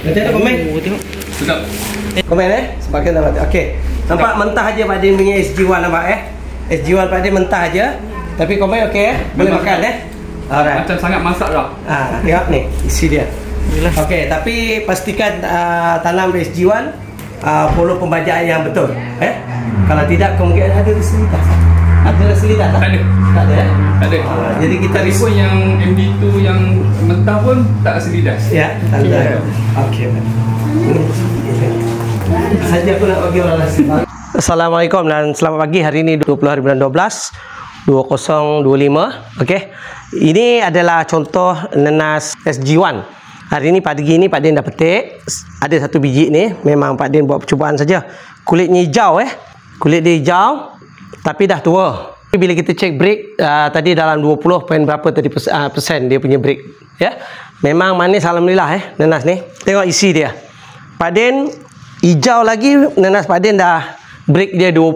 Tengok komen. Tengok. Sedap. Komen sebagai nama. Okey. Nampak mentah aja Pak Din punya SG1 nampak SG1 Pak Din mentah aja. Tapi komen okey boleh makan Alright. Macam sangat masak dah. Tengok ni isi dia. Okey, tapi pastikan tanam SG1 follow pembajaan yang betul. Kalau tidak kemungkinan ada resilitas. Ada resilitas tak? Tak ada. Tak ada Tak ada. Jadi kita pun yang MD2 yang mentah pun tak selidas. Ya, tak ada. Okey. Saja aku nak bagi orang lain. Assalamualaikum dan selamat pagi. Hari ini 20 hari bulan 12 2025. Okey. Ini adalah contoh nenas SG1. Hari ini pagi ini Pak Din dah petik. Ada satu biji ni. Memang Pak Din buat percubaan saja. Kulitnya hijau Kulit dia hijau tapi dah tua. Bila kita cek break tadi dalam 20 poin berapa tadi persen dia punya break. Memang manis alhamdulillah nenas ni. Tengok isi dia. Pak Din hijau lagi, nenas Pak Din dah break dia 20.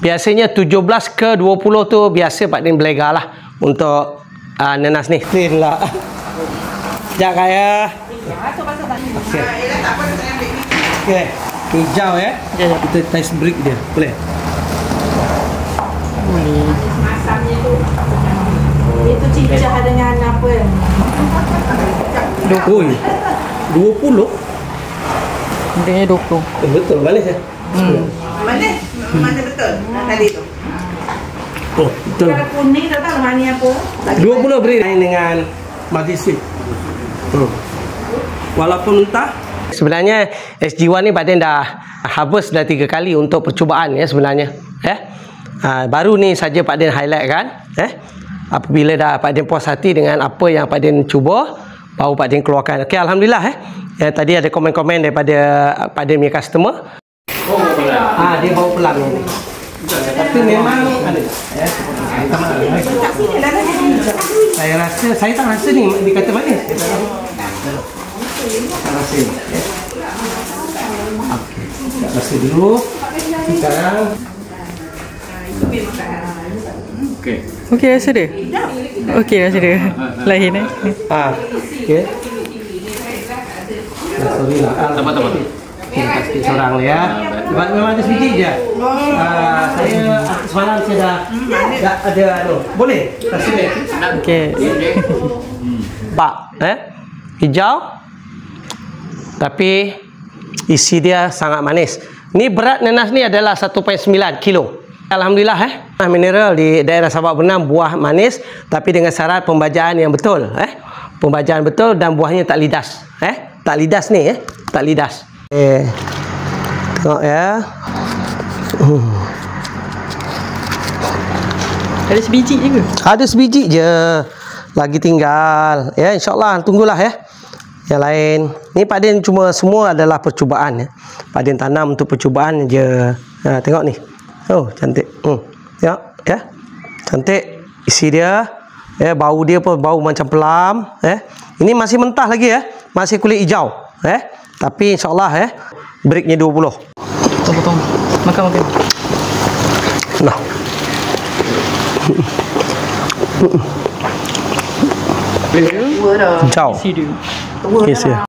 Biasanya 17 ke 20 tu biasa Pak Din belega lah untuk nenas ni. Clean lah. Sekejap kaya. Okey. Okey. Hijau kita test break dia. Boleh? Boleh. Masamnya tu. Itu cincah dengan apa? 20. 20? Dia 20. Betul manis Manis? Mana betul? Tadi tu. Oh, betul. Kalau kuning tak tahu mana apa. 20 beri dengan multi-sweet. Walaupun mentah. Sebenarnya SG1 ni Pak Din dah harvest dah 3 kali untuk percubaan sebenarnya. Baru ni saja Pak Din highlight kan. Apabila dah Pak Din puas hati dengan apa yang Pak Din cuba, baru Pak Din keluarkan. Okey, alhamdulillah tadi ada komen-komen daripada Pak Din punya customer. Dia bau pelang ni. Tapi memang ada. Saya rasa, saya tak rasa ni dikata manis. Tak rasa. Okey, tak rasa dulu. Sekarang Okey rasa dia. Okey rasa dia. Lain okey. Sorry lah. Tambah. Kita sikit seorang ya. Memang ada sedikit je. Saya semalam saya dah ada boleh rasa ni. Okey. Pak, hijau. Tapi isi dia sangat manis. Ni berat nenas ni adalah 1.9 kilo. Alhamdulillah mineral di daerah Sabak Bernam, buah manis tapi dengan syarat pembajaan yang betul. Pembajaan betul dan buahnya tak lidas. Tak lidas ni tak lidas. Tengok Ada sebiji je ke? Ada sebiji je. Lagi tinggal. InsyaAllah tunggulah yang lain. Ni Pak Din cuma semua adalah percubaan Pak Din tanam untuk percubaan je. Tengok ni. Oh, cantik. Tengok cantik isi dia. Bau dia pun bau macam pelam. Ini masih mentah lagi masih kulit hijau. Tapi insya-Allah breaknya 20. Potong. Makan. Nah. Hijau. Isi dia. Isi.